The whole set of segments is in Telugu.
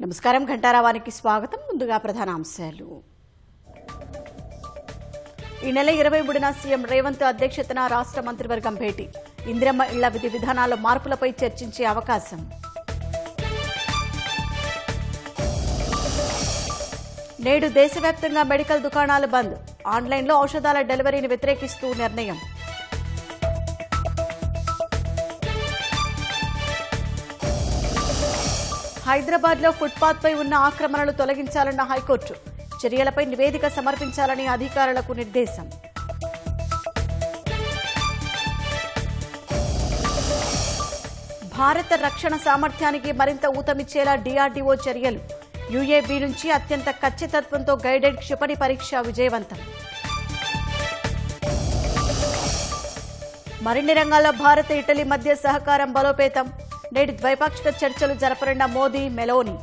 నమస్కారం. ఘంటారావానికి స్వాగతం. ముందుగా ప్రధానాంశాలు. ఈ నెల 23న సీఎం రేవంత్ అధ్యక్షతన రాష్ట్ర మంత్రివర్గం భేటీ. ఇందిరమ్మ ఇళ్ల విధి విధానాల మార్పులపై చర్చించే అవకాశం. నేడు దేశవ్యాప్తంగా మెడికల్ దుకాణాలు బంద్. ఆన్లైన్లో ఔషధాల డెలివరీని వ్యతిరేకిస్తూ నిర్ణయం. హైదరాబాద్లో ఫుట్పాత్పై ఉన్న ఆక్రమణలు తొలగించాలన్న హైకోర్టు. చర్యలపై నివేదిక సమర్పించాలని అధికారులకు నిర్దేశం. భారత రక్షణ సామర్థ్యానికి మరింత ఊతమిచ్చేలా డీఆర్డీఓ చర్యలు. యూఏబీ నుంచి అత్యంత ఖచ్చితత్వంతో గైడెడ్ క్షిపణి పరీక్ష విజయవంతం. మరిన్ని రంగాల్లో భారత్ ఇటలీ మధ్య సహకారం బలోపేతం. నేడు ద్వైపాక్షిక చర్చలు జరపనున్న మోదీ, మెలోని.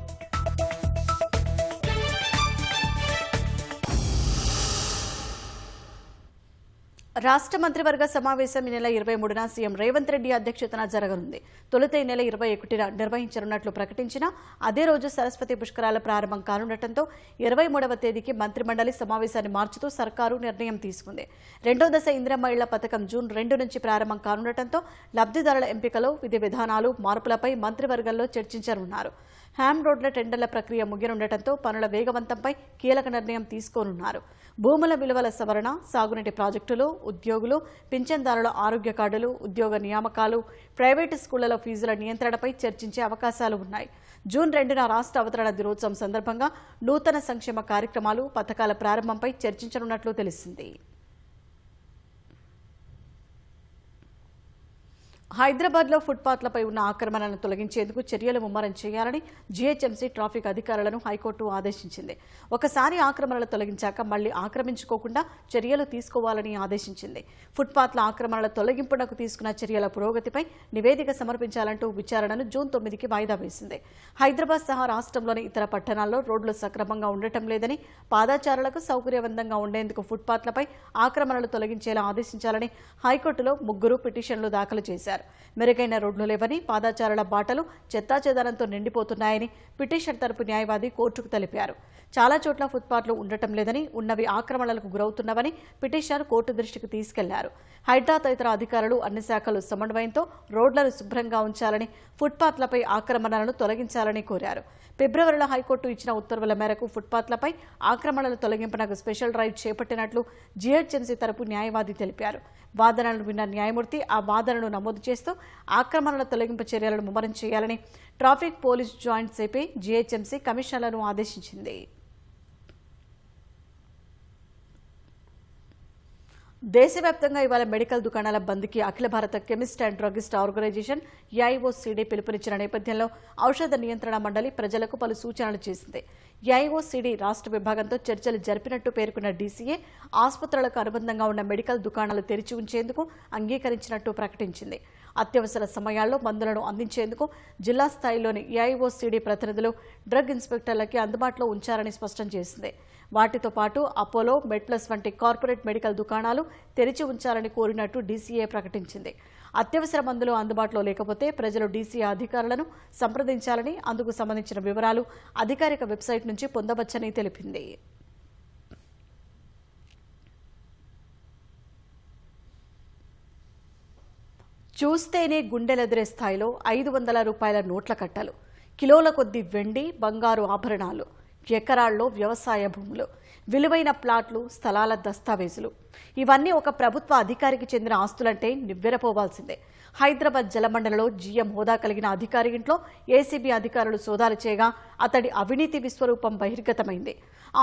రాష్ట్ర మంత్రివర్గ సమావేశం ఈ నెల 23న సీఎం రేవంత్ రెడ్డి అధ్యక్షతన జరగనుంది. తొలుత ఈ నెల 21న నిర్వహించనున్నట్లు ప్రకటించిన అదే రోజు సరస్వతి పుష్కరాల ప్రారంభం కానుండటంతో 23వ తేదీకి మంత్రిమండలి సమావేశాన్ని మార్చుతూ సర్కారు నిర్ణయం తీసుకుంది. రెండో దశ ఇందిరమ్మ ఇళ్ల పథకం జూన్ 2 నుంచి ప్రారంభం కానుండటంతో లబ్ధిదారుల ఎంపికలో విధి విధానాలు మార్పులపై మంత్రివర్గంలో చర్చించనున్నారు. హ్యామ్ రోడ్ల టెండర్ల ప్రక్రియ ముగియనుండటంతో పనుల వేగవంతంపై కీలక నిర్ణయం తీసుకోనున్నారు. భూముల విలువల సవరణ, సాగునీటి ప్రాజెక్టులు, ఉద్యోగులు, పింఛన్దారుల ఆరోగ్య కార్డులు, ఉద్యోగ నియామకాలు, ప్రైవేటు స్కూళ్లలో ఫీజుల నియంత్రణపై చర్చించే అవకాశాలు ఉన్నాయి. జూన్ 2న రాష్ట్ర అవతరణ దినోత్సవం సందర్భంగా నూతన సంక్షేమ కార్యక్రమాలు, పథకాల ప్రారంభంపై చర్చించనున్నట్లు తెలిసింది. హైదరాబాద్లో ఫుట్పాత్లపై ఉన్న ఆక్రమణలను తొలగించేందుకు చర్యలు ముమ్మరం చేయాలని జీహెచ్ఎంసీ ట్రాఫిక్ అధికారులను హైకోర్టు ఆదేశించింది. ఒకసారి ఆక్రమణలు తొలగించాక మళ్లీ ఆక్రమించుకోకుండా చర్యలు తీసుకోవాలని ఆదేశించింది. ఫుట్పాత్ల ఆక్రమణల తొలగింపునకు తీసుకున్న చర్యల పురోగతిపై నివేదిక సమర్పించాలంటూ విచారణను జూన్ 9కి వాయిదా వేసింది. హైదరాబాద్ సహా రాష్ట్రంలోని ఇతర పట్టణాల్లో రోడ్లు సక్రమంగా ఉండటం లేదని, పాదాచారులకు సౌకర్యవంతంగా ఉండేందుకు ఫుట్పాత్లపై ఆక్రమణలు తొలగించేలా ఆదేశించాలని హైకోర్టులో 3 పిటిషన్లు దాఖలు చేశారు. మెరుగైన రోడ్లు లేవని, పాదాచారుల బాటలు చెత్తాచెదారంతో నిండిపోతున్నాయని పిటిషన్ తరపు న్యాయవాది కోర్టుకు తెలిపారు. చాలా చోట్ల ఫుట్పాత్లు ఉండటం లేదని, ఉన్నవి ఆక్రమణలకు గురవుతున్నవని పిటిషనర్ కోర్టు దృష్టికి తీసుకెళ్లారు. హైడ్రా తదితర అధికారులు అన్ని శాఖలు సమన్వయంతో రోడ్లను శుభ్రంగా ఉంచాలని, ఫుట్పాత్లపై ఆక్రమణలను తొలగించాలని కోరారు. ఫిబ్రవరిలో హైకోర్టు ఇచ్చిన ఉత్తర్వుల మేరకు ఫుట్పాత్లపై ఆక్రమణల తొలగింపునకు స్పెషల్ డ్రైవ్ చేపట్టినట్లు జీహెచ్ఎంసీ తరపు న్యాయవాది తెలిపారు. వాదనలు విన్న న్యాయమూర్తి ఆ వాదనను నమోదు చేస్తూ ఆక్రమణల తొలగింపు చర్యలను ముమ్మరం చేయాలని traffic police joint CP GHMC కమిషనర్లను ఆదేశించింది. దేశవ్యాప్తంగా ఇవాళ మెడికల్ దుకాణాల బంద్కి అఖిల భారత chemist and druggist organization AIOCD పిలుపునిచ్చిన నేపథ్యంలో ఔషధ నియంత్రణ మండలి ప్రజలకు పలు సూచనలు చేసింది. ఏఐఓసీడీ రాష్ట్ర విభాగంతో చర్చలు జరిపినట్టు పేర్కొన్న డీసీఏ ఆసుపత్రులకు అనుబంధంగా ఉన్న మెడికల్ దుకాణాలు తెరిచి ఉంచేందుకు అంగీకరించినట్టు ప్రకటించింది. అత్యవసర సమయాల్లో మందులను అందించేందుకు జిల్లా స్థాయిలోని ఏఐఓసీడీ ప్రతినిధులు డ్రగ్ ఇన్స్పెక్టర్లకి అందుబాటులో ఉంచారని స్పష్టం చేసింది. వాటితో పాటు అపోలో, మెడ్ప్లస్ వంటి కార్పొరేట్ మెడికల్ దుకాణాలు తెరిచి ఉంచాలని కోరినట్టు డీసీఏ ప్రకటించింది. అత్యవసర మందులు అందుబాటులో లేకపోతే ప్రజలు డీసీఏ అధికారులను సంప్రదించాలని, అందుకు సంబంధించిన వివరాలు అధికారిక వెబ్సైట్ నుంచి పొందవచ్చని తెలిపింది. చూస్తేనే గుండెలెదిరే స్థాయిలో 500 రూపాయల నోట్ల కట్టలు, కిలోల కొద్ది వెండి, బంగారు ఆభరణాలు, ఎకరాల్లో వ్యవసాయ భూములు, విలువైన ప్లాట్లు, స్థలాల దస్తావేజులు, ఇవన్నీ ఒక ప్రభుత్వ అధికారికి చెందిన ఆస్తులంటే నివ్వెరపోవాల్సిందే. హైదరాబాద్ జలమండలిలో జీఎం హోదా కలిగిన అధికారి ఇంట్లో ఏసీబీ అధికారులు సోదాలు చేయగా అతడి అవినీతి విశ్వరూపం బహిర్గతమైంది.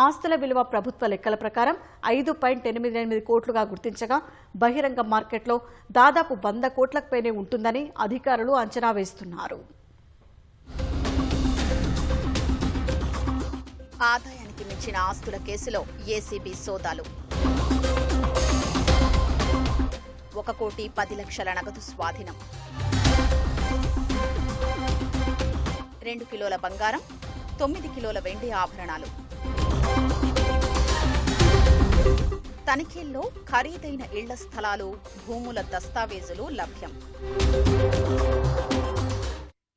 ఆస్తుల విలువ ప్రభుత్వ లెక్కల ప్రకారం 5.88 కోట్లుగా గుర్తించగా బహిరంగ మార్కెట్లో దాదాపు 100 కోట్లకు పైనే ఉంటుందని అధికారులు అంచనా వేస్తున్నారు. ఆదాయానికి మించిన ఆస్తుల కేసులో ఏసీబీ సోదాలు. 1,10,00,000 నగదు స్వాధీనం. 2 కిలోల బంగారం, 9 కిలోల వెండి ఆభరణాలు. తనిఖీల్లో ఖరీదైన ఇళ్ల స్థలాలు, భూముల దస్తావేజులు లభ్యం.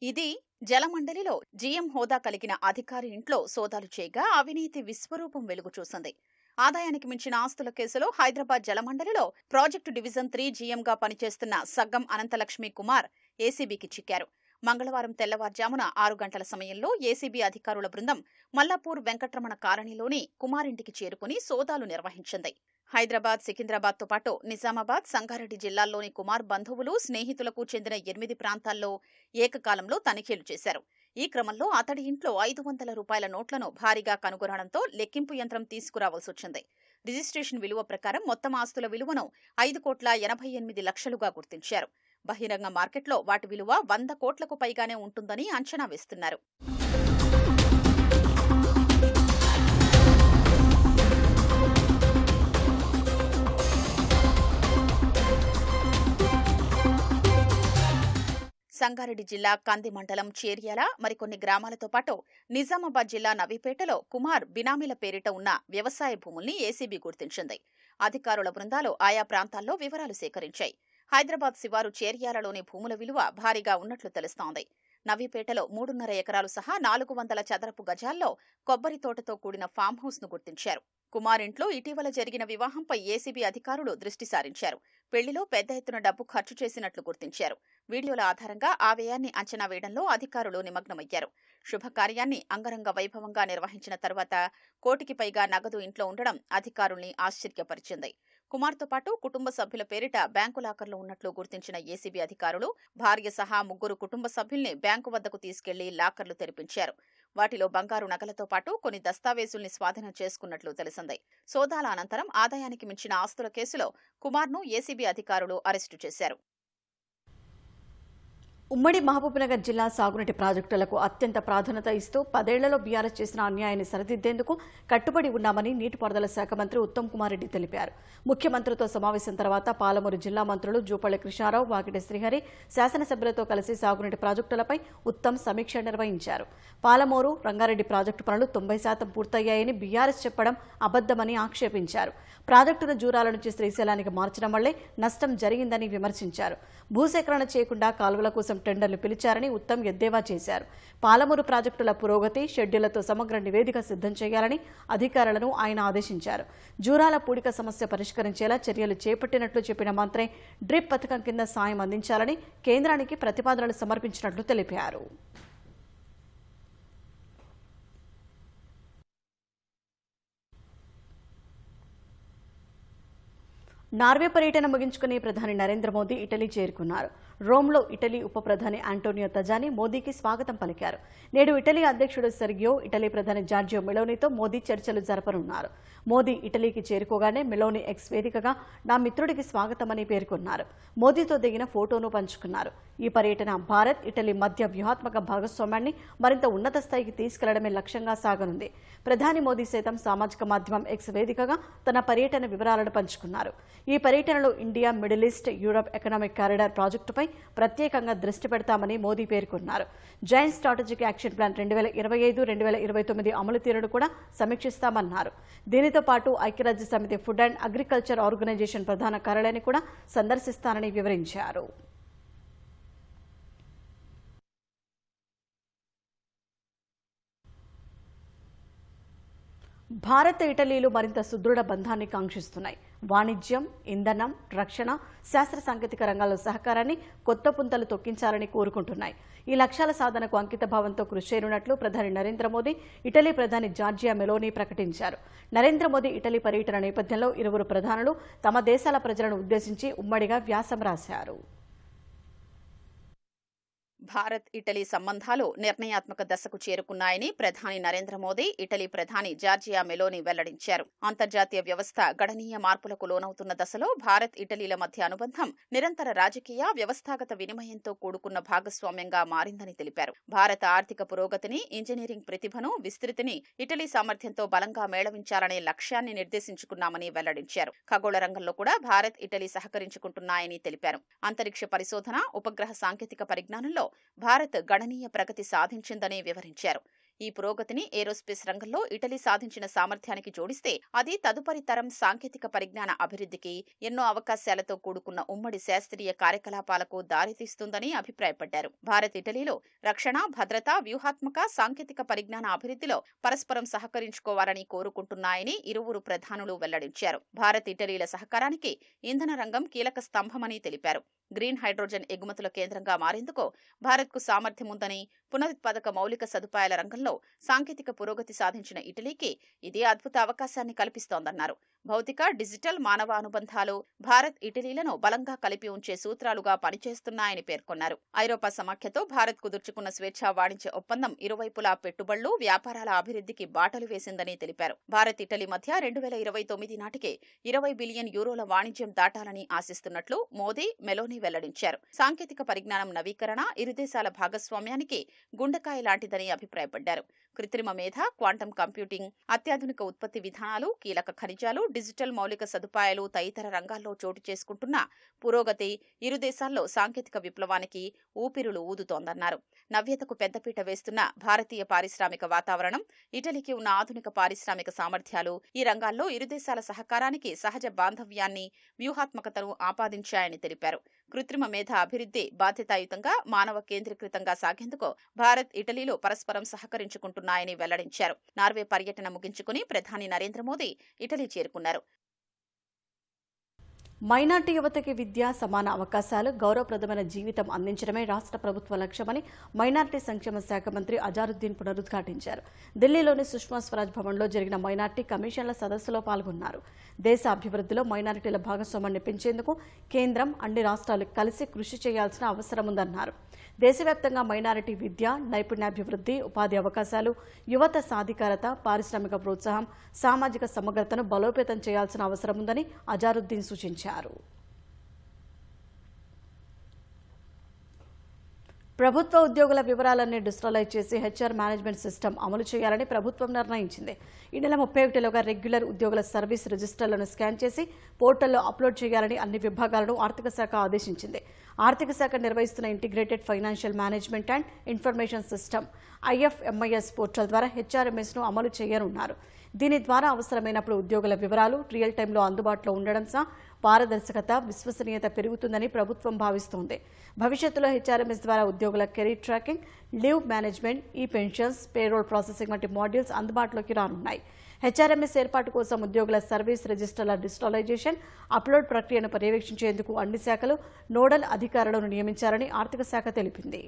ఇది జలమండలిలో జీఎం హోదా కలిగిన అధికారి ఇంట్లో సోదాలు చేయగా అవినీతి విశ్వరూపం వెలుగు చూసింది. ఆదాయానికి మించిన ఆస్తుల కేసులో హైదరాబాద్ జలమండలిలో ప్రాజెక్టు డివిజన్ 3 జీఎంగా పనిచేస్తున్న సగ్గం అనంతలక్ష్మి కుమార్ ఏసీబీకి చిక్కారు. మంగళవారం తెల్లవారుజామున 6 గంటల సమయంలో ఏసీబీ అధికారుల బృందం మల్లాపూర్ వెంకట్రమణ కాలనీలోని కుమార్ ఇంటికి చేరుకుని సోదాలు నిర్వహించింది. హైదరాబాద్, సికింద్రాబాద్తో పాటు నిజామాబాద్, సంగారెడ్డి జిల్లాల్లోని కుమార్ బంధువులు, స్నేహితులకు చెందిన 8 ప్రాంతాల్లో ఏకకాలంలో తనిఖీలు చేశారు. ఈ క్రమంలో అతడి ఇంట్లో 500 రూపాయల నోట్లను భారీగా కనుగొనడంతో లెక్కింపు యంత్రం తీసుకురావాల్సొచ్చింది. రిజిస్ట్రేషన్ విలువ ప్రకారం మొత్తం ఆస్తుల విలువను 5,88,00,000గా గుర్తించారు. బహిరంగ మార్కెట్లో వాటి విలువ 100 కోట్లకు పైగానే ఉంటుందని అంచనా వేస్తున్నారు. సంగారెడ్డి జిల్లా కంది మండలం చేర్యాల మరికొన్ని గ్రామాలతో పాటు నిజామాబాద్ జిల్లా నవీపేటలో కుమార్ బినామీల పేరిట ఉన్న వ్యవసాయ భూముల్ని ఏసీబీ గుర్తించింది. అధికారుల బృందాలు ఆయా ప్రాంతాల్లో వివరాలు సేకరించాయి. హైదరాబాద్ శివారు చేర్యాలలోని భూముల విలువ భారీగా ఉన్నట్లు తెలుస్తోంది. నవీపేటలో 3.5 ఎకరాలు సహా 400 చదరపు గజాల్లో కొబ్బరి తోటతో కూడిన ఫామ్ హౌస్ ను గుర్తించారు. కుమార్ ఇంట్లో ఇటీవల జరిగిన వివాహంపై ఏసీబీ అధికారులు దృష్టి సారించారు. పెళ్లిలో పెద్ద ఎత్తున డబ్బు ఖర్చు చేసినట్లు గుర్తించారు. వీడియోల ఆధారంగా ఆ వ్యయాన్ని అంచనా వేయడంలో అధికారులు నిమగ్నమయ్యారు. శుభకార్యాన్ని అంగరంగ వైభవంగా నిర్వహించిన తర్వాత 1 కోటికి పైగా నగదు ఇంట్లో ఉండడం అధికారుల్ని ఆశ్చర్యపరిచింది. కుమార్తో పాటు కుటుంబ సభ్యుల పేరిట బ్యాంకు లాకర్లు ఉన్నట్లు గుర్తించిన ఏసీబీ అధికారులు భార్య సహా 3 కుటుంబ సభ్యుల్ని బ్యాంకు వద్దకు తీసుకెళ్లి లాకర్లు తెరిపించారు. వాటిలో బంగారు నగలతో పాటు కొన్ని దస్తావేజుల్ని స్వాధీనం చేసుకున్నట్లు తెలిసింది. సోదాల అనంతరం ఆదాయానికి మించిన ఆస్తుల కేసులో కుమార్ను ఏసీబీ అధికారులు అరెస్టు చేశారు. ఉమ్మడి మహబూబ్నగర్ జిల్లా సాగునీటి ప్రాజెక్టులకు అత్యంత ప్రాధాన్యత ఇస్తూ 10 ఏళ్లలో బీఆర్ఎస్ చేసిన అన్యాయాన్ని సరిదిద్దేందుకు కట్టుబడి ఉన్నామని నీటిపారుదల శాఖ మంత్రి ఉత్తమ్ కుమార్ రెడ్డి తెలిపారు. ముఖ్యమంత్రితో సమావేశం తర్వాత పాలమూరు జిల్లా మంత్రులు జూపల్లి కృష్ణారావు, వాకిటి శ్రీహరి శాసనసభ్యులతో కలిసి సాగునీటి ప్రాజెక్టులపై ఉత్తమ్ సమీక్ష నిర్వహించారు. పాలమూరు, రంగారెడ్డి ప్రాజెక్టు పనులు 90% పూర్తయ్యాయని బీఆర్ఎస్ చెప్పడం అబద్దమని ఆక్షేపించారు. ప్రాజెక్టును జూరాల నుంచి శ్రీశైలానికి మార్చడం వల్లే నష్టం జరిగిందని విమర్శించారు. భూసేకరణ చేయకుండా కాలువల కోసం టెండర్లు పిలిచారని ఉత్తమ్ ఎద్దేవా చేశారు. పాలమూరు ప్రాజెక్టుల పురోగతి, షెడ్యూళ్లతో సమగ్ర నివేదిక సిద్ధం చేయాలని అధికారులను ఆయన ఆదేశించారు. జూరాల పూడిక సమస్య పరిష్కరించేలా చర్యలు చేపట్టినట్లు చెప్పిన మంత్రి డ్రిప్ పథకం కింద సాయం అందించాలని కేంద్రానికి ప్రతిపాదనలు సమర్పించినట్లు తెలిపారు. నార్వే పర్యటన ముగించుకుని ప్రధాని నరేంద్ర మోదీ ఇటలీ చేరుకున్నారు. రోమ్లో ఇటలీ ఉప ప్రధాని ఆంటోనియో తజాని మోదీకి స్వాగతం పలికారు. నేడు ఇటలీ అధ్యక్షుడు సెర్గియో, ఇటలీ ప్రధాని జార్జియో మెలోనీతో మోదీ చర్చలు జరపనున్నారు. మోదీ ఇటలీకి చేరుకోగానే మెలోనీ ఎక్స్ వేదికగా నా మిత్రుడికి స్వాగతమని పేర్కొన్నారు. మోదీతో దిగిన ఫోటోను పంచుకున్నారు. ఈ పర్యటన భారత్, ఇటలీ మధ్య వ్యూహాత్మక భాగస్వామ్యాన్ని మరింత ఉన్నత స్థాయికి తీసుకెళ్లడమే లక్ష్యంగా సాగనుంది. ప్రధాని మోదీ సైతం సామాజిక మాధ్యమం ఎక్స్ వేదికగా తన పర్యటన వివరాలను పంచుకున్నారు. ఈ పర్యటనలో India, middle east, Europe economic corridor ప్రాజెక్టుపై ప్రత్యేకంగా దృష్టి పెడతామని మోదీ పేర్కొన్నారు. జాయింట్ స్ట్రాటజిక్ యాక్షన్ ప్లాన్ 2025-2029 అమలు తీరును కూడా సమీక్షిస్తామన్నారు. దీనితో పాటు ఐక్యరాజ్య సమితి ఫుడ్ అండ్ అగ్రికల్చర్ ఆర్గనైజేషన్ ప్రధాన కార్యాలయాన్ని కూడా సందర్శిస్తానని వివరించారు. భారత్, ఇటలీలు మరింత సుదృఢ బంధాన్ని కాంక్షిస్తున్నాయి. వాణిజ్యం, ఇంధనం, రక్షణ, శాస్త్ర సాంకేతిక రంగాల్లో సహకారాన్ని కొత్త పుంతలు తొక్కించాలని కోరుకుంటున్నాయి. ఈ లక్ష్యాల సాధనకు అంకితభావంతో కృషి చేయనున్నట్లు ప్రధాని నరేంద్ర మోదీ, ఇటలీ ప్రధాని జార్జియా మెలోనీ ప్రకటించారు. నరేంద్ర మోదీ ఇటలీ పర్యటన నేపథ్యంలో ఇరువురు ప్రధానులు తమ దేశాల ప్రజలను ఉద్దేశించి ఉమ్మడిగా వ్యాసం రాశారు. భారత్, ఇటలీ సంబంధాలు నిర్ణయాత్మక దశకు చేరుకున్నాయని ప్రధాని నరేంద్ర మోదీ, ఇటలీ ప్రధాని జార్జియా మెలోనీ వెల్లడించారు. అంతర్జాతీయ వ్యవస్థ గణనీయ మార్పులకు లోనవుతున్న దశలో భారత్, ఇటలీల మధ్య అనుబంధం నిరంతర రాజకీయ, వ్యవస్థాగత వినిమయంతో కూడుకున్న భాగస్వామ్యంగా మారిందని తెలిపారు. భారత ఆర్థిక పురోగతిని, ఇంజనీరింగ్ ప్రతిభను, విస్తృతిని ఇటలీ సామర్థ్యంతో బలంగా మేళవించాలనే లక్ష్యాన్ని నిర్దేశించుకున్నామని వెల్లడించారు. ఖగోళ రంగంలో కూడా భారత్, ఇటలీ సహకరించుకుంటున్నాయని తెలిపారు. అంతరిక్ష పరిశోధన, ఉపగ్రహ సాంకేతిక పరిజ్ఞానంలో భారత్ గణనీయ ప్రగతి సాధించిందని వివరించారు. ఈ పురోగతిని ఏరోస్పేస్ రంగంలో ఇటలీ సాధించిన సామర్థ్యానికి జోడిస్తే అది తదుపరి తరం సాంకేతిక పరిజ్ఞాన అభివృద్ధికి, ఎన్నో అవకాశాలతో కూడుకున్న ఉమ్మడి శాస్త్రీయ కార్యకలాపాలకు దారితీస్తుందని అభిప్రాయపడ్డారు. భారత్ ఇటలీలో రక్షణ, భద్రత, వ్యూహాత్మక, సాంకేతిక పరిజ్ఞాన అభివృద్ధిలో పరస్పరం సహకరించుకోవాలని కోరుకుంటున్నాయని ఇరువురు ప్రధానులు వెల్లడించారు. భారత్ ఇటలీల సహకారానికి ఇంధన రంగం కీలక స్తంభమని తెలిపారు. గ్రీన్ హైడ్రోజన్ ఎగుమతుల కేంద్రంగా మారేందుకు భారత్కు సామర్థ్యం ఉందని, పునరుత్పాదక మౌలిక సదుపాయాల రంగంలో సాంకేతిక పురోగతి సాధించిన ఇటలీకి ఇది అద్భుత అవకాశాన్ని కల్పిస్తోందన్నారు. భౌతిక, డిజిటల్, మానవ అనుబంధాలు భారత్ ఇటలీలను బలంగా కలిపి ఉంచే సూత్రాలుగా పనిచేస్తున్నాయని పేర్కొన్నారు. ఐరోపా సమాఖ్యతో భారత్ కుదుర్చుకున్న స్వేచ్ఛా వాణిజ్య ఒప్పందం ఇరువైపులా పెట్టుబడులు, వ్యాపారాల అభివృద్ధికి బాటలు వేసిందని తెలిపారు. భారత్ ఇటలీ మధ్య 2029 నాటికి 20 బిలియన్ యూరోల వాణిజ్యం దాటాలని ఆశిస్తున్నట్లు మోదీ, మెలోనీ వెల్లడించారు. సాంకేతిక పరిజ్ఞానం నవీకరణ ఇరు దేశాల భాగస్వామ్యానికి గుండెకాయ లాంటిదని అభిప్రాయపడ్డారు. కృత్రిమ మేధ, క్వాంటం కంప్యూటింగ్, అత్యాధునిక ఉత్పత్తి విధానాలు, కీలక ఖనిజాలు, డిజిటల్ మౌలిక సదుపాయాలు తదితర రంగాల్లో చోటు చేసుకుంటున్న పురోగతి ఇరు దేశాల్లో సాంకేతిక విప్లవానికి ఊపిరులు ఊదుతోందన్నారు. నవ్యతకు పెద్దపీట వేస్తున్న భారతీయ పారిశ్రామిక వాతావరణం, ఇటలీకి ఉన్న ఆధునిక పారిశ్రామిక సామర్థ్యాలు ఈ రంగాల్లో ఇరు దేశాల సహకారానికి సహజ బాంధవ్యాన్ని, వ్యూహాత్మకతను ఆపాదించాయని తెలిపారు. కృత్రిమ మేధ అభివృద్ధి బాధ్యతాయుతంగా, మానవ కేంద్రీకృతంగా సాగేందుకు భారత్ ఇటలీలో పరస్పరం సహకరించుకుంటున్నాయని వెల్లడించారు. నార్వే పర్యటన ముగించుకుని ప్రధాని నరేంద్ర మోదీ ఇటలీ చేరుకున్నారు. మైనార్టీ యువతకి విద్య, సమాన అవకాశాలు, గౌరవప్రదమైన జీవితం అందించడమే రాష్ట్ర ప్రభుత్వ లక్ష్యమని మైనార్టీ సంక్షేమ శాఖ మంత్రి అజారుద్దీన్ పునరుద్ఘాటించారు. ఢిల్లీలోని సుష్మా స్వరాజ్ భవన్లో జరిగిన మైనార్టీ కమిషన్ల సదస్సులో పాల్గొన్నారు. దేశ అభివృద్ధిలో మైనారిటీల భాగస్వామ్యాన్ని పెంచేందుకు కేంద్రం, అన్ని రాష్ట్రాలు కలిసి కృషి చేయాల్సిన అవసరం ఉందన్నారు. దేశవ్యాప్తంగా మైనారిటీ విద్య, నైపుణ్యాభివృద్ధి, ఉపాధి అవకాశాలు, యువత సాధికారత, పారిశ్రామిక ప్రోత్సాహం, సామాజిక సమగ్రతను బలోపేతం చేయాల్సిన అవసరం ఉందని అజారుద్దీన్ సూచించారు. ప్రభుత్వ ఉద్యోగుల వివరాలన్నీ డిజిటలైజ్ చేసి హెచ్ఆర్ మేనేజ్మెంట్ సిస్టమ్ అమలు చేయాలని ప్రభుత్వం నిర్ణయించింది. ఈ నెల 31లోగా రెగ్యులర్ ఉద్యోగుల సర్వీస్ రిజిస్టర్లను స్కాన్ చేసి పోర్టల్లో అప్లోడ్ చేయాలని అన్ని విభాగాలను ఆర్థిక శాఖ ఆదేశించింది. ఆర్థిక శాఖ నిర్వహిస్తున్న integrated financial management and information system IFMIS portal ద్వారా HRMSను అమలు చేయనున్నారు. దీని ద్వారా అవసరమైనప్పుడు ఉద్యోగుల వివరాలు రియల్ టైంలో అందుబాటులో ఉండడం సహా పారదర్శకత, విశ్వసనీయత పెరుగుతుందని ప్రభుత్వం భావిస్తోంది. భవిష్యత్తులో HRMS ద్వారా ఉద్యోగుల career tracking, leave management, pensions, payroll processing వంటి మాడ్యూల్స్ అందుబాటులోకి రానున్నాయి. HRMS ఏర్పాటు కోసం ఉద్యోగుల సర్వీస్ రిజిస్టర్ల డిజిటలైజేషన్, అప్లోడ్ ప్రక్రియను పర్యవేక్షించేందుకు అన్ని శాఖలు నోడల్ అధికారులను నియమించారని ఆర్థిక శాఖ తెలిపింది.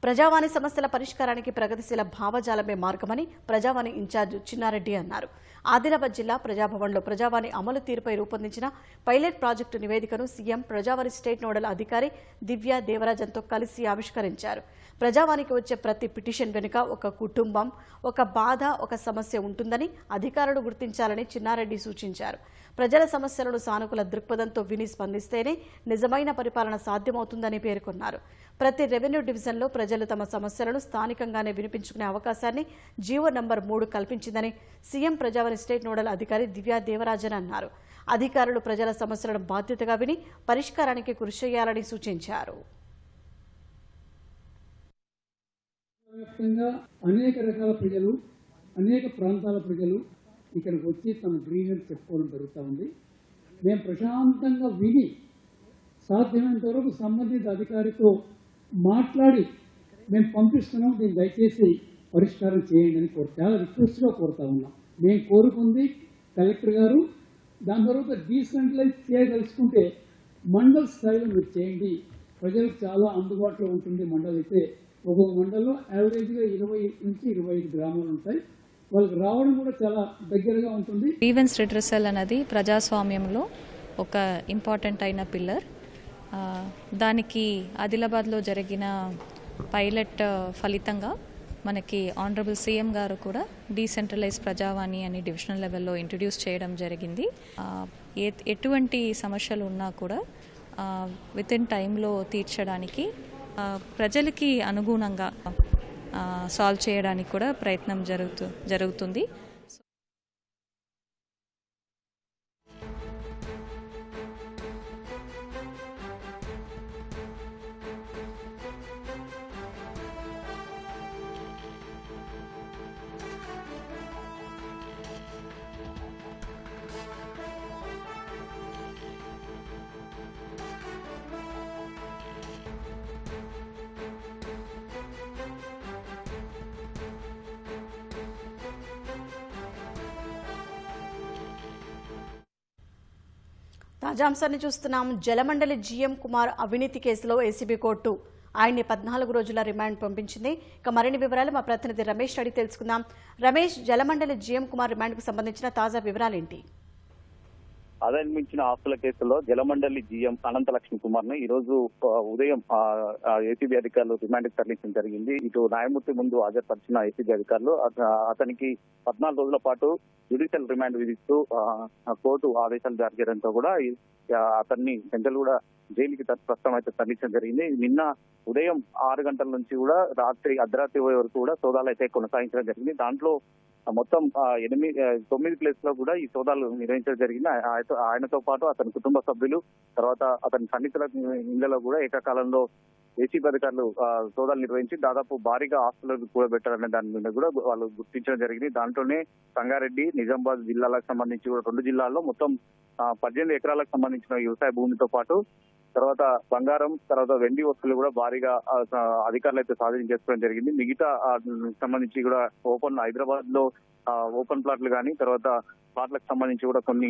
ప్రజావాణి సమస్యల పరిష్కారానికి ప్రగతిశీల భావజాలమే మార్గమని ప్రజావాణి ఇన్ఛార్జ్ చిన్నారెడ్డి అన్నారు. ఆదిలాబాద్ జిల్లా ప్రజాభవన్లో ప్రజావాణి అమలు తీరుపై రూపొందించిన పైలట్ ప్రాజెక్టు నివేదికను సీఎం, ప్రజావాణి స్టేట్ నోడల్ అధికారి దివ్య దేవరాజన్తో కలిసి ఆవిష్కరించారు. ప్రజావాణికి వచ్చే ప్రతి పిటిషన్ వెనుక ఒక కుటుంబం, ఒక బాధ, ఒక సమస్య ఉంటుందని అధికారులు గుర్తించాలని చిన్నారెడ్డి సూచించారు. ప్రజల సమస్యలను సానుకూల దృక్పథంతో విని స్పందిస్తేనే నిజమైన పరిపాలన సాధ్యమవుతుందని పేర్కొన్నారు. ప్రతి రెవెన్యూ డివిజన్లో ప్రజలు తమ సమస్యలను స్థానికంగానే వినిపించుకునే అవకాశాన్ని జీవో నంబర్ 3 కల్పించిందని సీఎం, ప్రజావాణి స్టేట్ నోడల్ అధికారి దివ్య దేవరాజన్ అన్నారు. అధికారులు ప్రజల సమస్యలను బాధ్యతగా విని పరిష్కారానికి కృషి చేయాలని సూచించారు. వ్యాప్తంగా అనేక రకాల ప్రజలు, అనేక ప్రాంతాల ప్రజలు ఇక్కడికి వచ్చి తమ గ్రీవెన్స్ చెప్పుకోవడం జరుగుతూ ఉంది. మేము ప్రశాంతంగా విని సాధ్యమైనంత వరకు సంబంధిత అధికారితో మాట్లాడి మేము పంపిస్తున్నాం, దీన్ని దయచేసి పరిష్కారం చేయండి అని చాలా రిక్వెస్ట్గా కోరుతా ఉన్నాం. మేము కోరుకుంది కలెక్టర్ గారు, దాని తర్వాత డీసెంట్రలైజ్ చేయదలుచుకుంటే మండల స్థాయిలో మీరు చేయండి. ప్రజలకు చాలా అందుబాటులో ఉంటుంది. మండలి అయితే ఒక్కొక్క మండలంలో యావరేజ్గా 20 నుంచి 25 గ్రామాలు ఉంటాయి. వాళ్ళకి రావడం కూడా చాలా దగ్గరగా ఉంటుంది. గ్రీవెన్స్ రిడ్రెసల్ అనేది ప్రజాస్వామ్యంలో ఒక ఇంపార్టెంట్ అయిన పిల్లర్. దానికి ఆదిలాబాద్లో జరిగిన పైలట్ ఫలితంగా మనకి ఆనరబుల్ సీఎం గారు కూడా డీసెంట్రలైజ్ ప్రజావాణి అని డివిజనల్ లెవెల్లో ఇంట్రడ్యూస్ చేయడం జరిగింది. ఎటువంటి సమస్యలు ఉన్నా కూడా విత్ ఇన్ టైంలో తీర్చడానికి, ప్రజలకి అనుగుణంగా సాల్వ్ చేయడానికి కూడా ప్రయత్నం జరుగుతుంది. తాజా అంశాన్ని చూస్తున్నాం. జలమండలి జీఎం కుమార్ అవినీతి కేసులో ఏసీబీ కోర్టు ఆయన్ని 14 రోజుల రిమాండ్ పంపించింది. ఇక మరిన్ని వివరాలు మా ప్రతినిధి రమేష్ అడిగి తెలుసుకుందాం. రమేష్, జలమండలి జీఎం కుమార్ రిమాండ్కు సంబంధించిన తాజా వివరాలేంటి? ఆదాయం మించిన ఆస్తుల కేసులో జలమండలి జీఎం అనంతలక్ష్మి కుమార్ ను ఈ రోజు ఉదయం ఏసీబీ అధికారులు రిమాండ్కి తరలించడం జరిగింది. ఇటు న్యాయమూర్తి ముందు హాజరుపరిచిన ఏసీబీ అధికారులు అతనికి 14 రోజుల పాటు జ్యుడిషియల్ రిమాండ్ విధిస్తూ కోర్టు ఆదేశాలు జారీ చేయడంతో కూడా అతన్ని సెంట్రల్గూడ జైలుకి ప్రస్తుతం అయితే తరలించడం జరిగింది. నిన్న ఉదయం 6 గంటల నుంచి కూడా రాత్రి అర్ధరాత్రి వరకు కూడా సోదాలు అయితే కొనసాగించడం జరిగింది. దాంట్లో మొత్తం 9 ప్లేస్ లో కూడా ఈ సోదాలు నిర్వహించడం జరిగింది. ఆయనతో పాటు అతని కుటుంబ సభ్యులు, తర్వాత అతని సన్నిహితుల ఇళ్లలో కూడా ఏకకాలంలో ఏసీబీ అధికారులు సోదాలు నిర్వహించి దాదాపు భారీగా ఆస్తులను కూడబెట్టారనే దాని మీద కూడా వాళ్ళు గుర్తించడం జరిగింది. దాంట్లోనే సంగారెడ్డి, నిజామాబాద్ జిల్లాలకు సంబంధించి కూడా 2 జిల్లాల్లో మొత్తం 18 ఎకరాలకు సంబంధించిన వ్యవసాయ భూమితో పాటు తర్వాత బంగారం, తర్వాత వెండి వస్తువులు కూడా భారీగా అధికారులు అయితే స్వాధీనం చేసుకోవడం జరిగింది. మిగతా సంబంధించి కూడా హైదరాబాద్ లో ఓపెన్ ప్లాట్లు కానీ తర్వాత ప్లాట్లకు సంబంధించి కూడా కొన్ని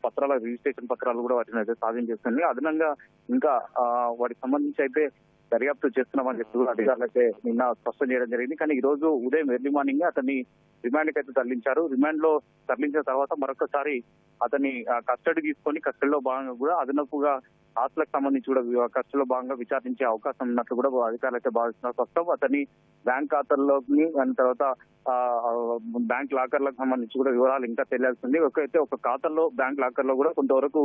పత్రాల రిజిస్ట్రేషన్ పత్రాలు కూడా వాటిని అయితే స్వాధీనం చేస్తుంది. అదనంగా ఇంకా వాటికి సంబంధించి అయితే దర్యాప్తు చేస్తున్నామని చెప్పి అధికారులు అయితే నిన్న స్పష్టం చేయడం జరిగింది. కానీ ఈ రోజు ఉదయం ఎర్లీ మార్నింగ్ అతన్ని రిమాండ్కి అయితే తరలించారు. రిమాండ్ లో తరలించిన తర్వాత మరొకసారి అతన్ని కస్టడీ తీసుకొని కస్టడీలో భాగంగా కూడా అదనపుగా ఆస్తులకు సంబంధించి కూడా కస్టడీలో భాగంగా విచారించే అవకాశం ఉన్నట్లు కూడా అధికారులు అయితే భావిస్తున్నారు. ప్రస్తుతం అతన్ని బ్యాంక్ ఖాతాల్లోకి తర్వాత బ్యాంక్ లాకర్లకు సంబంధించి కూడా వివరాలు ఇంకా తెలియాల్సింది. ఒక ఖాతాలో బ్యాంక్ లాకర్ లో కూడా కొంతవరకు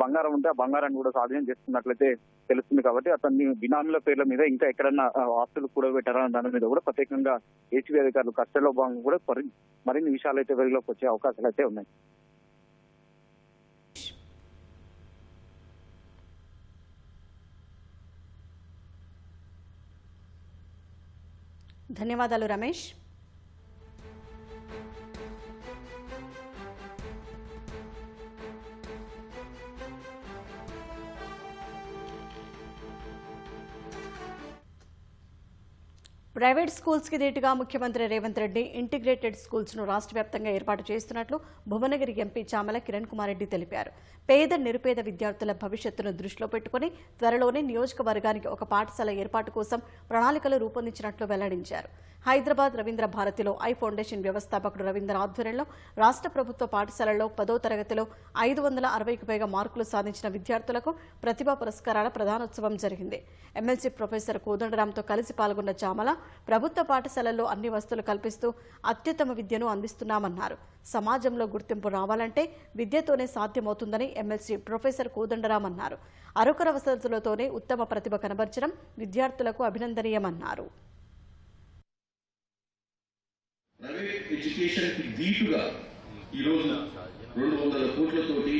బంగారం ఉంటే ఆ బంగారాన్ని కూడా స్వాధీనం చేస్తున్నట్లయితే తెలుస్తుంది. కాబట్టి అతన్ని బినామీల పేర్ల మీద ఇంకా ఎక్కడన్నా ఆస్తులు కూడబెట్టారన్న దాని మీద కూడా ప్రత్యేకంగా ఏసీబీ అధికారులు కస్టడీలో భాగంగా కూడా మరిన్ని విషయాలు అయితే వెలుగులోకి వచ్చే అవకాశాలు అయితే ఉన్నాయి. ధన్యవాదాలు రమేష్. ప్రైవేట్ స్కూల్స్ కి ధీటుగా ముఖ్యమంత్రి రేవంత్ రెడ్డి ఇంటిగ్రేటెడ్ స్కూల్స్ ను రాష్ట్ర వ్యాప్తంగా ఏర్పాటు చేస్తున్నట్లు భువనగిరి ఎంపీ చామల కిరణ్ కుమార్ రెడ్డి తెలిపారు. పేద నిరుపేద విద్యార్థుల భవిష్యత్తును దృష్టిలో పెట్టుకుని త్వరలోనే నియోజకవర్గానికి ఒక పాఠశాల ఏర్పాటు కోసం ప్రణాళికలు రూపొందించినట్లు వెల్లడించారు. హైదరాబాద్ రవీంద్ర భారతిలో ఐ ఫౌండేషన్ వ్యవస్థాపకుడు రవీంద్ర ఆధ్వర్యంలో రాష్ట్ర ప్రభుత్వ పాఠశాలల్లో 10వ తరగతిలో 560కి పైగా మార్కులు సాధించిన విద్యార్థులకు ప్రతిభా పురస్కారాల ప్రధానోత్సవం జరిగింది. ఎమ్మెల్సీ ప్రొఫెసర్ కోదండరాంతో కలిసి పాల్గొన్న చామల ప్రభుత్వ పాఠశాలల్లో అన్ని వసతులు కల్పిస్తూ అత్యుత్తమ విద్యను అందిస్తున్నామన్నారు. సమాజంలో గుర్తింపు రావాలంటే విద్యతోనే సాధ్యమవుతుందని ఎమ్మెల్సీ ప్రొఫెసర్ కోదండరాం అన్నారు. అరుకర వసతులతోనే ఉత్తమ ప్రతిభ కనబర్చడం విద్యార్థులకు అభినందనీయమన్నారు. ప్రైవేట్ ఎడ్యుకేషన్ కి ధీటుగా ఈరోజు 200 కోట్లతోటి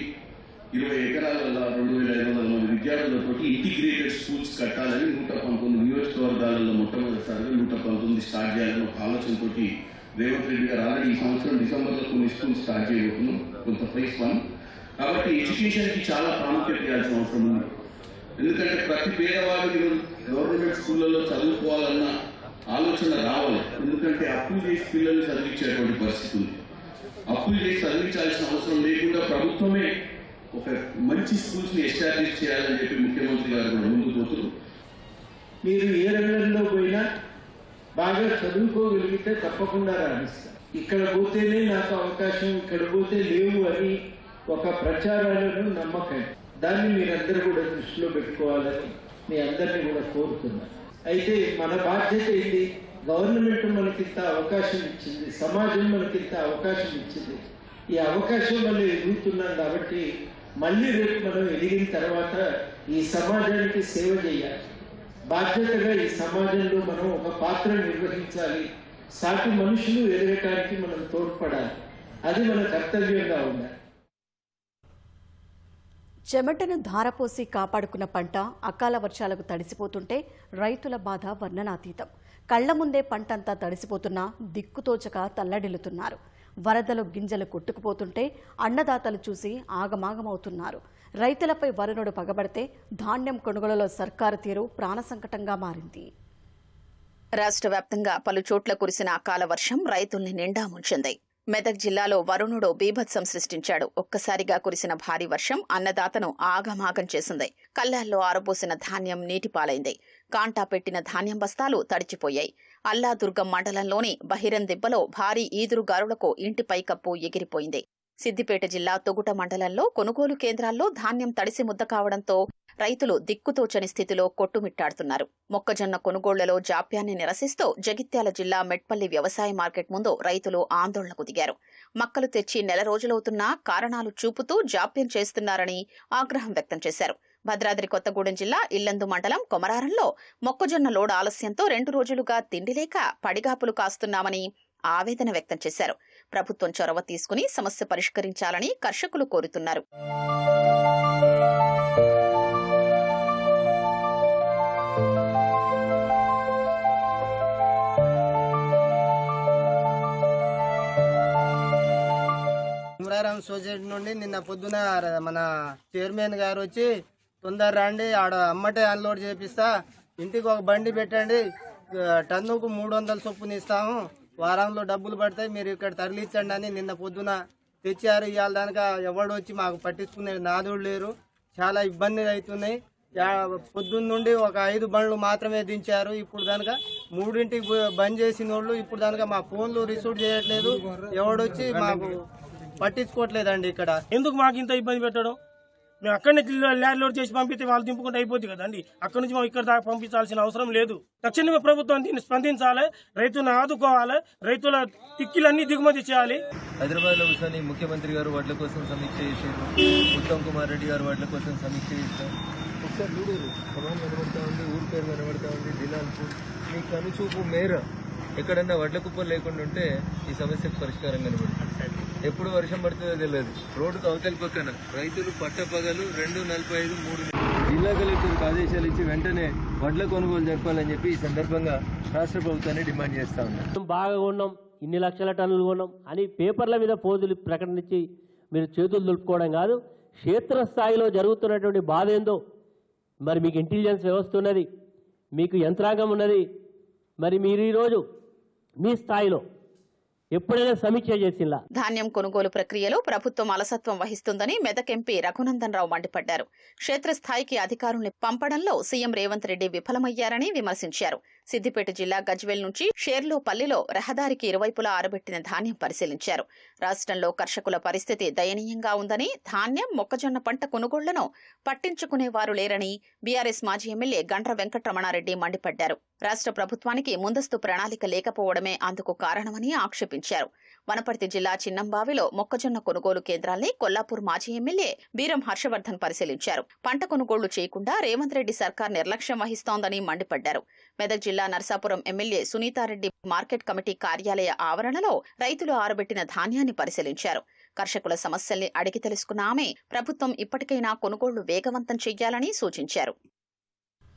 20 ఎకరాల 2500 మంది విద్యార్థులతోటి ఇంటిగ్రేటెడ్ స్కూల్స్ కట్టాలని 119 నియోజకవర్గాలలో మొట్టమొదటిసారిగా 119 స్టార్ట్ చేయాలని ఒక ఆలోచనతో రేవంత్ రెడ్డి గారు ఆల్రెడీ ఈ సంవత్సరం డిసెంబర్లో కొన్ని స్కూల్స్ స్టార్ట్ చేయబోతున్నాం, కొంత ఫేజ్ 1. కాబట్టి ఎడ్యుకేషన్ కి చాలా ప్రాముఖ్యత ఇవ్వాల్సిన అవసరం ఉంది. ఎందుకంటే ప్రతి పేదవాడు ఈరోజు గవర్నమెంట్ స్కూళ్ళలో చదువుకోవాలన్న ఆలోచన రావాలి. ఎందుకంటే అప్పులు చేసి పిల్లల్ని చదివించేటువంటి పరిస్థితి ఉంది. అప్పులు చేసి చదివించాల్సిన అవసరం లేకుండా ప్రభుత్వమే ఒక మంచి స్కూల్స్ ని ఎస్టాబ్లిష్ చేయాలని చెప్పి ముఖ్యమంత్రి గారు కూడా ముందుకు పోతున్నారు. మీరు ఏ రంగంలో పోయినా బాగా చదువుకోగలిగితే తప్పకుండా రాణిస్తారు. ఇక్కడ పోతేనే నాకు అవకాశం, ఇక్కడ పోతే లేవు అని ఒక ప్రచారాలను నమ్మకం. దాన్ని మీరందరూ కూడా దృష్టిలో పెట్టుకోవాలని మీ అందరినీ కూడా కోరుతున్నారు. అయితే మన బాధ్యత ఏంటి? గవర్నమెంట్ మనకింత అవకాశం ఇచ్చింది, సమాజం మనకింత అవకాశం ఇచ్చింది. ఈ అవకాశం మనం ఎదుగుతున్నాం కాబట్టి మళ్ళీ రేపు మనం ఎదిగిన తర్వాత ఈ సమాజానికి సేవ చేయాలి. బాధ్యతగా ఈ సమాజంలో మనం ఒక పాత్ర నిర్వహించాలి. సాటి మనుషులు ఎదగటానికి మనం తోడ్పడాలి. అది మన కర్తవ్యంగా ఉండాలి. చెమటను ధారపోసి కాపాడుకున్న పంట అకాల వర్షాలకు తడిసిపోతుంటే రైతుల బాధ వర్ణనాతీతం. కళ్ల ముందే పంటంతా తడిసిపోతున్నా దిక్కుతోచక తల్లడిల్లుతున్నారు. వరదలు గింజలు కొట్టుకుపోతుంటే అన్నదాతలు చూసి ఆగమాగమవుతున్నారు. రైతులపై వరుణుడు పగబడితే ధాన్యం కొనుగోలులో సర్కారు తీరు ప్రాణసంకటంగా మారింది. రాష్ట్ర వ్యాప్తంగా పలు చోట్ల కురిసిన అకాల వర్షం రైతుల్ని నిండా ముంచింది. మెదక్ జిల్లాలో వరుణుడు బీభత్సం సృష్టించాడు. ఒక్కసారిగా కురిసిన భారీ వర్షం అన్నదాతను ఆగమాగం చేసింది. కళ్ళాల్లో ఆరబోసిన ధాన్యం నీటిపాలైంది. కాంటా పెట్టిన ధాన్యం బస్తాలు తడిచిపోయాయి. అల్లాదుర్గం మండలంలోని బహిరందిబ్బలో భారీ ఈదురుగాలులకు ఇంటి పైకప్పు ఎగిరిపోయింది. సిద్దిపేట జిల్లా తొగుట మండలంలో కొనుగోలు కేంద్రాల్లో ధాన్యం తడిసి ముద్ద కావడంతో రైతులు దిక్కుతోచని స్థితిలో కొట్టుమిట్టాడుతున్నారు. మొక్కజొన్న కొనుగోళ్లలో జాప్యాన్ని నిరసిస్తూ జగిత్యాల జిల్లా మెట్పల్లి వ్యవసాయ మార్కెట్ ముందు రైతులు ఆందోళనకు దిగారు. మక్కలు తెచ్చి నెల రోజులవుతున్నా కారణాలు చూపుతూ జాప్యం చేస్తున్నారని ఆగ్రహం వ్యక్తం చేశారు. భద్రాద్రి కొత్తగూడెం జిల్లా ఇల్లందు మండలం కొమరారంలో మొక్కజొన్న లోడ్ ఆలస్యంతో 2 రోజులుగా తిండి లేక పడిగాపులు కాస్తున్నామని ఆవేదన వ్యక్తం చేశారు. ప్రభుత్వం చొరవ తీసుకుని సమస్య పరిష్కరించాలని కర్షకులు కోరుతున్నారు. కుమరారం సొసైటీ నుండి నిన్న పొద్దున మన చైర్మన్ గారు వచ్చి తొందర రండి, ఆడ అమ్మటే అన్లోడ్ చేపిస్తా, ఇంటికి ఒక బండి పెట్టండి, టన్నుకు 300 చొప్పున ఇస్తాము, వారంలో డబ్బులు పడతాయి, మీరు ఇక్కడ తరలించండి అని నిన్న పొద్దున తెచ్చారు. ఇవాళ దానిక ఎవడు వచ్చి మాకు పట్టించుకునే నాదుడు లేరు. చాలా ఇబ్బందులు అవుతున్నాయి. పొద్దున్న నుండి ఒక 5 బండ్లు మాత్రమే దించారు. ఇప్పుడు దానిక 3ంటికి బంద్ చేసిన వాళ్ళు ఇప్పుడు దానిక మా ఫోన్లు రిసీవ్ చేయట్లేదు. ఎవడొచ్చి మాకు పట్టించుకోవట్లేదండి. ఇక్కడ ఎందుకు మాకు ఇంత ఇబ్బంది పెట్టడం? మేము అక్కడి నుంచి ల్యాండ్ లోడ్ చేసి పంపిస్తే వాళ్ళు దింపుకుంటే అయిపోతుంది కదండి. అక్కడి నుంచి మేము ఇక్కడ దాకా పంపించాల్సిన అవసరం లేదు. తక్షణమే ప్రభుత్వం దీన్ని స్పందించాలి, రైతులను ఆదుకోవాలి, రైతుల తిక్కిలన్నీ దిగుమతి చేయాలి. హైదరాబాద్ లో కూర్చొని ముఖ్యమంత్రి గారు వడ్ల కోసం సమీక్ష చేశారు. ఉత్తమ్ కుమార్ రెడ్డి గారు వడ్ల కోసం సమీక్ష చేశారు. ఒకసారి చూడరు, పొలం కనబడతా ఉంది, ఊరు పేరు కనబడతా ఉంది, జిల్లాలకు మీ కనుచూపు మేర ఎక్కడన్నా వడ్ల కుప్పలు లేకుండా ఉంటే ఈ సమస్యకు పరిష్కారం కనబడుతుంది. ఎప్పుడు వర్షం పడుతుందో తెలియదు. రోడ్డుకు అవతలి పక్కన రైతులు పట్టపగలు 2:45, 3 జిల్లా కలెక్టర్కి ఆదేశాలు ఇచ్చి వెంటనే వడ్ల కొనుగోలు జరపాలని చెప్పి ఈ సందర్భంగా రాష్ట్ర ప్రభుత్వాన్ని డిమాండ్ చేస్తా ఉన్నాం. బాగా కొన్నాం, ఇన్ని లక్షల టన్నులు కొన్నాం అని పేపర్ల మీద పోజులు ప్రకటించి మీరు చేతులు దులుపుకోవడం కాదు. క్షేత్రస్థాయిలో జరుగుతున్నటువంటి బాధ ఏందో, మరి మీకు ఇంటెలిజెన్స్ వ్యవస్థ ఉన్నది, మీకు యంత్రాంగం ఉన్నది, మరి మీరు ఈరోజు మీ స్థాయిలో ఎప్పుడైనా సమీక్ష చేసిందా? ధాన్యం కొనుగోలు ప్రక్రియలో ప్రభుత్వం అలసత్వం వహిస్తుందని మెదక్ ఎంపీ రఘునందన్ రావు మండిపడ్డారు. క్షేత్రస్థాయికి అధికారుల్ని పంపడంలో సీఎం రేవంత్ రెడ్డి విఫలమయ్యారని విమర్శించారు. సిద్దిపేట జిల్లా గజ్వేల్ నుంచి షేర్లోపల్లిలో రహదారికి ఇరువైపులా ఆరబెట్టిన ధాన్యం పరిశీలించారు. రాష్ట్రంలో కర్షకుల పరిస్థితి దయనీయంగా ఉందని, ధాన్యం, మొక్కజొన్న పంట కొనుగోళ్లను పట్టించుకునేవారు లేరని బీఆర్ఎస్ మాజీ ఎమ్మెల్యే గండ్ర వెంకటరమణారెడ్డి మండిపడ్డారు. రాష్ట్ర ప్రభుత్వానికి ముందస్తు ప్రణాళిక లేకపోవడమే అందుకు కారణమని ఆక్షేపించారు. వనపర్తి జిల్లా చిన్నంబావిలో మొక్కజొన్న కొనుగోలు కేంద్రాల్ని కొల్లాపూర్ మాజీ ఎమ్మెల్యే బీరం హర్షవర్ధన్ పరిశీలించారు. పంట కొనుగోళ్లు చేయకుండా రేవంత్ రెడ్డి సర్కార్ నిర్లక్ష్యం వహిస్తోందని మండిపడ్డారు. మెదక్ జిల్లా Narsapuram MLA Sunitha Reddy market committee కార్యాలయ ఆవరణలో రైతులు ఆరబెట్టిన ధాన్యాన్ని పరిశీలించారు. కర్షకుల సమస్యల్ని అడిగి తెలుసుకున్న ఆమె ప్రభుత్వం ఇప్పటికైనా కొనుగోళ్లు వేగవంతం చేయాలని సూచించారు.